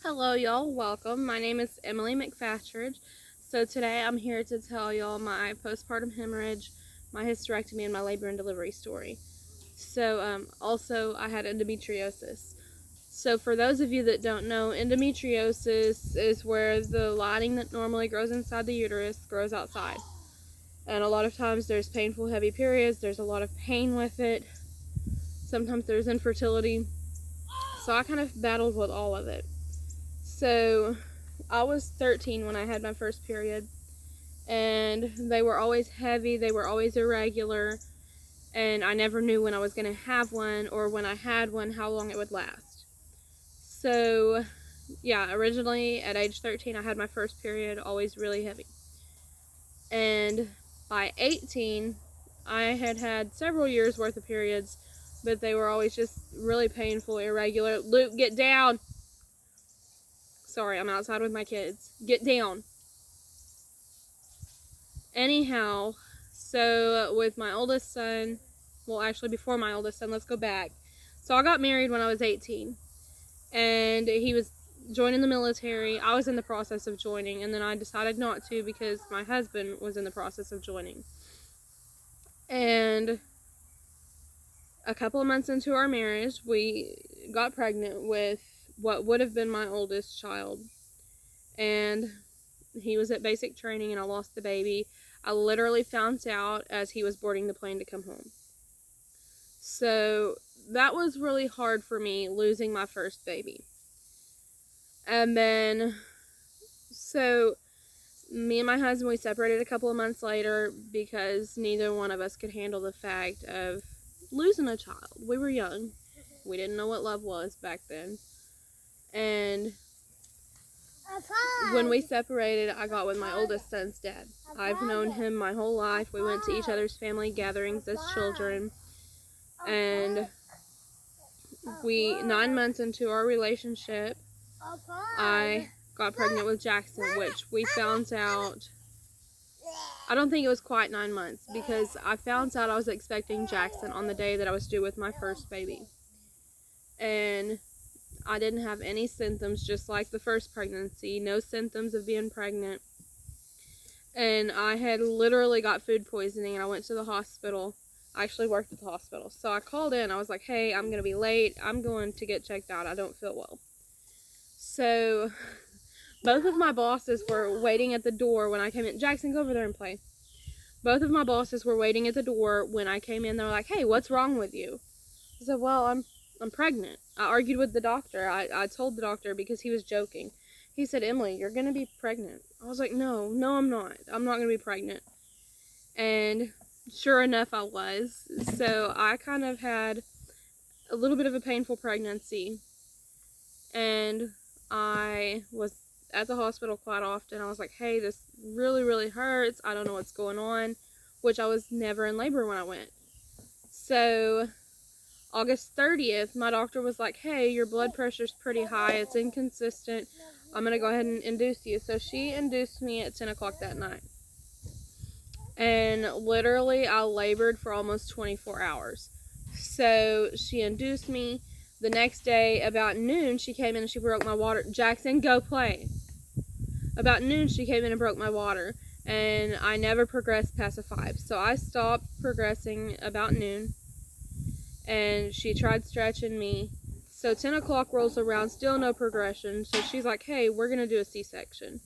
Hello y'all, welcome. My name is Emily McFatridge. So today I'm here to tell y'all my postpartum hemorrhage, my hysterectomy, and my labor and delivery story. So also I had endometriosis. So for those of you that don't know, endometriosis is where the lining that normally grows inside the uterus grows outside. And a lot of times there's painful heavy periods, there's a lot of pain with it. Sometimes there's infertility. So I kind of battled with all of it. So I was 13 when I had my first period, and they were always heavy, they were always irregular, and I never knew when I was going to have one, or when I had one, how long it would last. So yeah, originally at age 13 I had my first period, always really heavy. And by 18 I had had several years worth of periods, but they were always just really painful, irregular. Luke, get down! Sorry, I'm outside with my kids. Get down. Anyhow, so with my oldest son, well, actually before my oldest son, let's go back. So I got married when I was 18, and he was joining the military. I was in the process of joining, and then I decided not to because my husband was in the process of joining. And a couple of months into our marriage, we got pregnant with what would have been my oldest child. And he was at basic training, and I lost the baby. I literally found out as he was boarding the plane to come home. So that was really hard for me, losing my first baby. And then, so me and my husband, we separated a couple of months later because neither one of us could handle the fact of losing a child. We were young. We didn't know what love was back then. And when we separated, I got with my oldest son's dad. I've known him my whole life. We went to each other's family gatherings as children. And 9 months into our relationship, I got pregnant with Jackson, which we found out, I don't think it was quite 9 months, because I found out I was expecting Jackson on the day that I was due with my first baby. And I didn't have any symptoms, just like the first pregnancy. No symptoms of being pregnant. And I had literally got food poisoning, and I went to the hospital. I actually worked at the hospital. So I called in. I was like, hey, I'm going to be late. I'm going to get checked out. I don't feel well. So both of my bosses were waiting at the door when I came in. Jackson, go over there and play. Both of my bosses were waiting at the door when I came in. They were like, hey, what's wrong with you? I said, well, I'm pregnant. I argued with the doctor. I told the doctor because he was joking. He said, Emily, you're going to be pregnant. I was like, no, I'm not. I'm not going to be pregnant. And sure enough, I was. So I kind of had a little bit of a painful pregnancy. And I was at the hospital quite often. I was like, hey, this really, really hurts. I don't know what's going on. Which I was never in labor when I went. So August 30th, my doctor was like, hey, your blood pressure's pretty high. It's inconsistent. I'm going to go ahead and induce you. So she induced me at 10 o'clock that night. And literally, I labored for almost 24 hours. So she induced me. The next day, about noon, she came in and she broke my water. Jackson, go play. About noon, she came in and broke my water. And I never progressed past a 5. So I stopped progressing about noon. And she tried stretching me. So 10 o'clock rolls around, still no progression. So she's like, hey, we're going to do a C-section.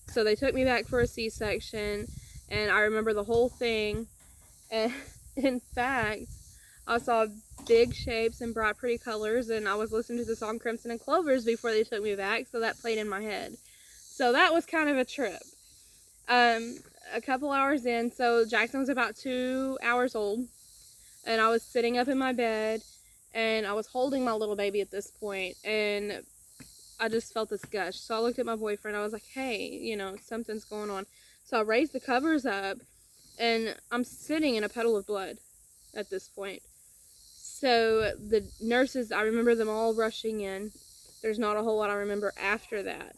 So they took me back for a C-section, and I remember the whole thing. And in fact, I saw big shapes and bright, pretty colors, and I was listening to the song Crimson and Clovers before they took me back, so that played in my head. So that was kind of a trip. A couple hours in, so Jackson was about 2 hours old. And I was sitting up in my bed, and I was holding my little baby at this point, and I just felt this gush. So I looked at my boyfriend. I was like, hey, something's going on. So I raised the covers up, and I'm sitting in a puddle of blood at this point. So the nurses, I remember them all rushing in. There's not a whole lot I remember after that.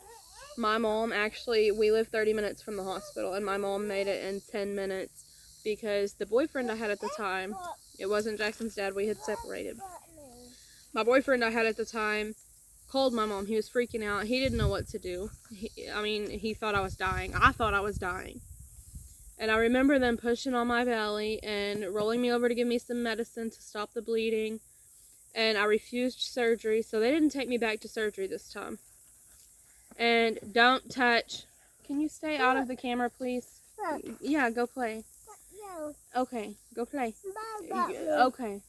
My mom, actually, we live 30 minutes from the hospital, and my mom made it in 10 minutes because the boyfriend I had at the time, it wasn't Jackson's dad, we had separated. My boyfriend I had at the time called my mom. He was freaking out. He didn't know what to do. He thought I was dying. I thought I was dying. And I remember them pushing on my belly and rolling me over to give me some medicine to stop the bleeding. And I refused surgery, so they didn't take me back to surgery this time. And don't touch. Can you stay out of the camera, please? Yeah, go play. Okay, go play. Okay.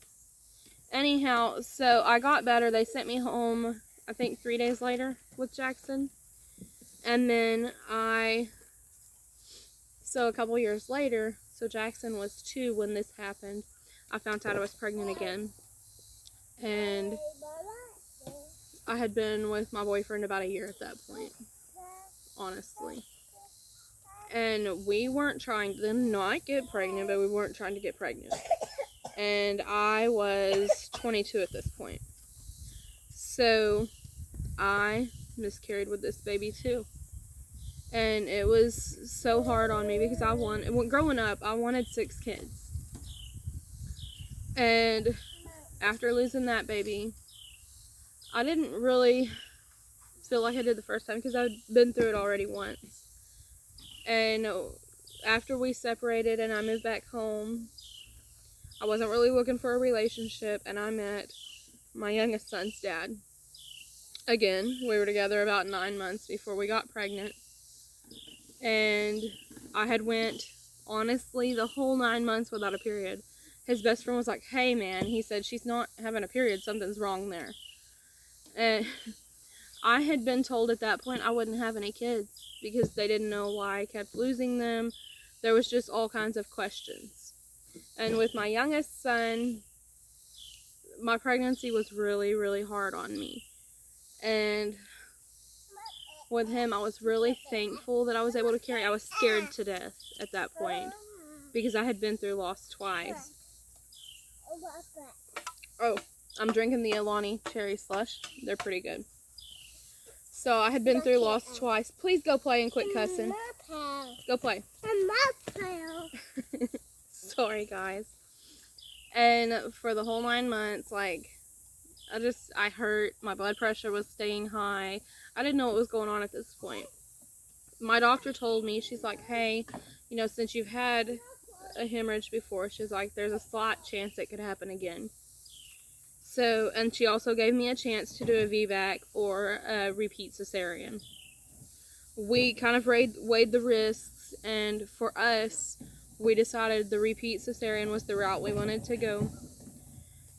Anyhow, so I got better. They sent me home, I think 3 days later with Jackson. And then so a couple years later, so Jackson was 2 when this happened, I found out I was pregnant again. And I had been with my boyfriend about a year at that point, honestly. And we weren't trying to not get pregnant, but we weren't trying to get pregnant. And I was 22 at this point. So I miscarried with this baby too. And it was so hard on me because growing up, I wanted 6 kids. And after losing that baby, I didn't really feel like I did the first time because I'd been through it already once. And after we separated and I moved back home, I wasn't really looking for a relationship, and I met my youngest son's dad. Again, we were together about 9 months before we got pregnant. And I had went, honestly, the whole 9 months without a period. His best friend was like, hey man, he said, she's not having a period, something's wrong there. And I had been told at that point I wouldn't have any kids because they didn't know why I kept losing them. There was just all kinds of questions. And with my youngest son, my pregnancy was really, really hard on me. And with him, I was really thankful that I was able to carry. I was scared to death at that point because I had been through loss twice. Oh, I'm drinking the Alani cherry slush. They're pretty good. So I had been through loss twice. Please go play and quit cussing. Go play. Sorry, guys. And for the whole 9 months, like, I hurt. My blood pressure was staying high. I didn't know what was going on at this point. My doctor told me, she's like, hey, since you've had a hemorrhage before, she's like, there's a slight chance it could happen again. So, and she also gave me a chance to do a VBAC or a repeat cesarean. We kind of weighed the risks, and for us, we decided the repeat cesarean was the route we wanted to go.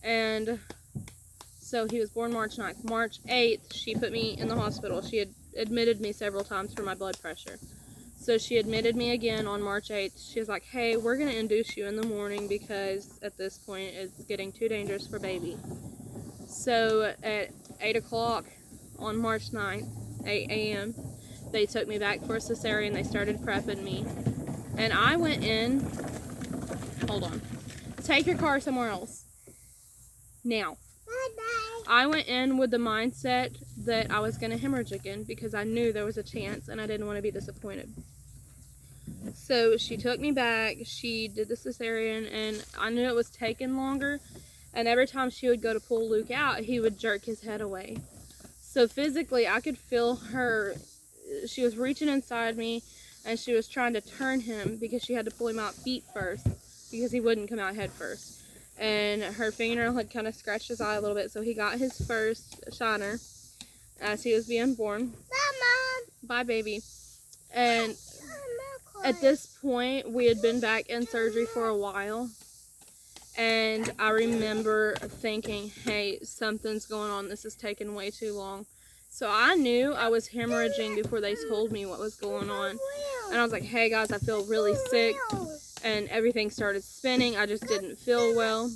And so he was born March 9th. March 8th, she put me in the hospital. She had admitted me several times for my blood pressure. So she admitted me again on March 8th. She was like, hey, we're going to induce you in the morning because at this point it's getting too dangerous for baby. So at 8 o'clock on March 9th, 8 a.m., they took me back for a cesarean. They started prepping me. And I went in, hold on, take your car somewhere else. Now, I went in with the mindset that I was going to hemorrhage again because I knew there was a chance and I didn't want to be disappointed. So she took me back, she did the cesarean, and I knew it was taking longer. And every time she would go to pull Luke out, he would jerk his head away. So physically, I could feel her. She was reaching inside me, and she was trying to turn him because she had to pull him out feet first because he wouldn't come out head first. And her fingernail had kind of scratched his eye a little bit, so he got his first shiner as he was being born. Bye, Mom. Bye, baby. And at this point, we had been back in surgery for a while. And I remember thinking, hey, something's going on. This is taking way too long. So I knew I was hemorrhaging before they told me what was going on. And I was like, hey, guys, I feel really sick. And everything started spinning. I just didn't feel well.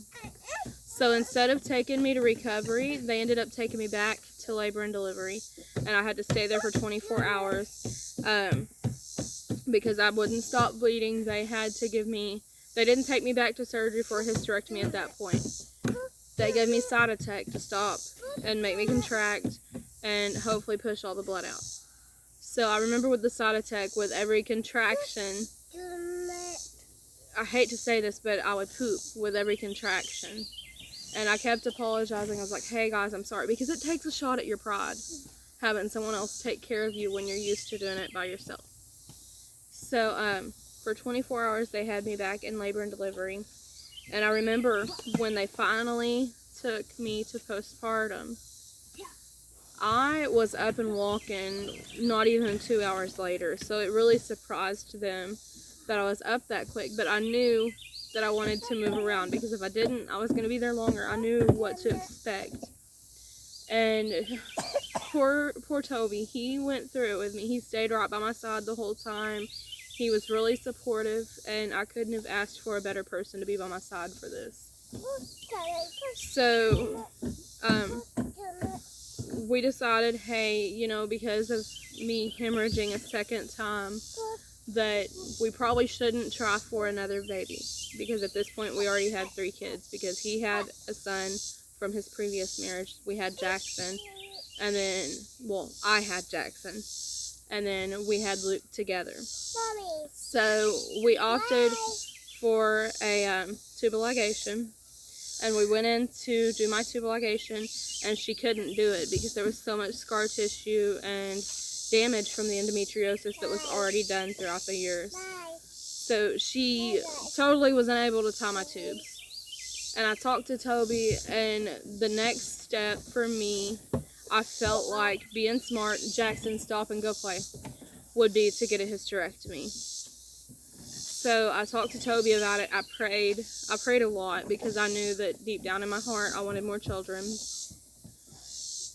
So instead of taking me to recovery, they ended up taking me back to labor and delivery. And I had to stay there for 24 hours because I wouldn't stop bleeding. They didn't take me back to surgery for a hysterectomy at that point. They gave me Cytotec to stop and make me contract and hopefully push all the blood out. So I remember with the Cytotec, with every contraction, I hate to say this, but I would poop with every contraction. And I kept apologizing. I was like, hey guys, I'm sorry. Because it takes a shot at your pride, having someone else take care of you when you're used to doing it by yourself. So, for 24 hours, they had me back in labor and delivery. And I remember when they finally took me to postpartum, I was up and walking not even 2 hours later. So it really surprised them that I was up that quick. But I knew that I wanted to move around, because if I didn't, I was going to be there longer. I knew what to expect. And poor Toby, he went through it with me. He stayed right by my side the whole time. He was really supportive, and I couldn't have asked for a better person to be by my side for this. So, we decided, hey, you know, because of me hemorrhaging a second time, that we probably shouldn't try for another baby, because at this point we already had 3 kids, because he had a son from his previous marriage. We had Jackson, and then, well, I had Jackson, and then we had Luke together. Mommy. So we opted for a tubal ligation, and we went in to do my tubal ligation, and she couldn't do it because there was so much scar tissue and damage from the endometriosis that was already done throughout the years. So she totally was unable to tie my tubes. And I talked to Toby, and the next step for me, I felt like being smart, Jackson, stop and go play, would be to get a hysterectomy. So I talked to Toby about it. I prayed a lot, because I knew that deep down in my heart I wanted more children.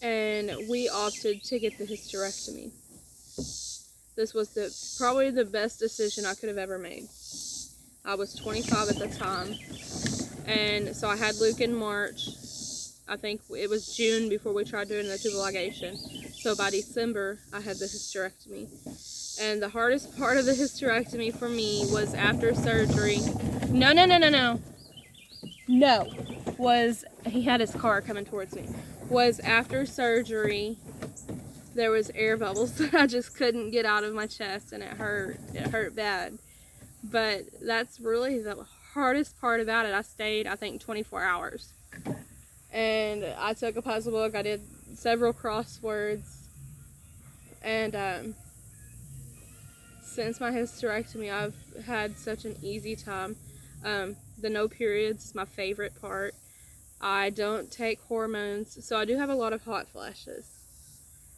And we opted to get the hysterectomy. This was probably the best decision I could have ever made. I was 25 at the time, and so I had Luke in March. I think it was June before we tried doing the tubal ligation. So by December, I had the hysterectomy. And the hardest part of the hysterectomy for me was after surgery. No. He had his car coming towards me. Was after surgery, there was air bubbles that I just couldn't get out of my chest, and it hurt bad. But that's really the hardest part about it. I stayed, I think, 24 hours. And I took a puzzle book, I did several crosswords, and since my hysterectomy, I've had such an easy time. The no periods is my favorite part. I don't take hormones, so I do have a lot of hot flashes.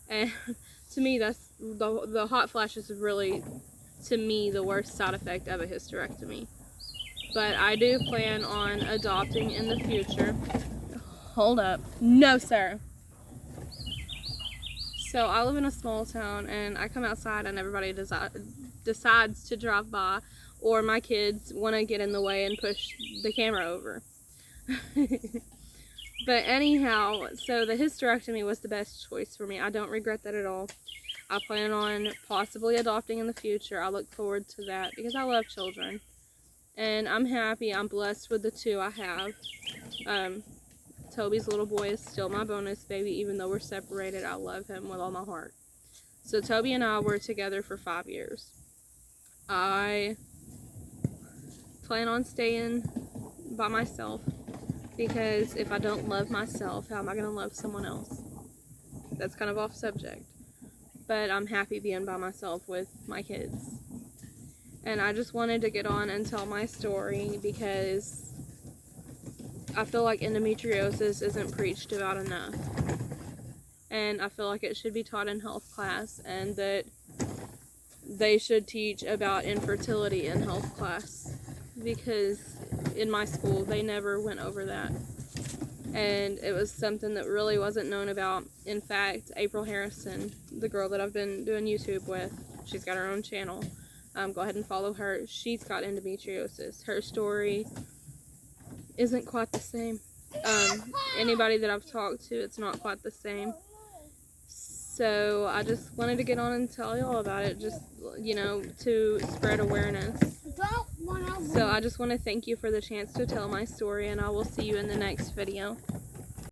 And to me, that's the hot flashes is really, to me, the worst side effect of a hysterectomy. But I do plan on adopting in the future. Hold up. No, sir. So I live in a small town, and I come outside and everybody decides to drive by, or my kids want to get in the way and push the camera over. But anyhow, so the hysterectomy was the best choice for me. I don't regret that at all. I plan on possibly adopting in the future. I look forward to that because I love children. And I'm happy. I'm blessed with the 2 I have. Toby's little boy is still my bonus baby, even though we're separated. I love him with all my heart. So Toby and I were together for 5 years. I plan on staying by myself, because if I don't love myself, how am I going to love someone else? That's kind of off subject. But I'm happy being by myself with my kids. And I just wanted to get on and tell my story, because I feel like endometriosis isn't preached about enough. And I feel like it should be taught in health class, and that they should teach about infertility in health class, because in my school they never went over that. And it was something that really wasn't known about. In fact, April Harrison, the girl that I've been doing YouTube with, she's got her own channel. Go ahead and follow her. She's got endometriosis. Her story isn't quite the same. Anybody that I've talked to, it's not quite the same. So I just wanted to get on and tell y'all about it, just, you know, to spread awareness. So I just want to thank you for the chance to tell my story, and I will see you in the next video.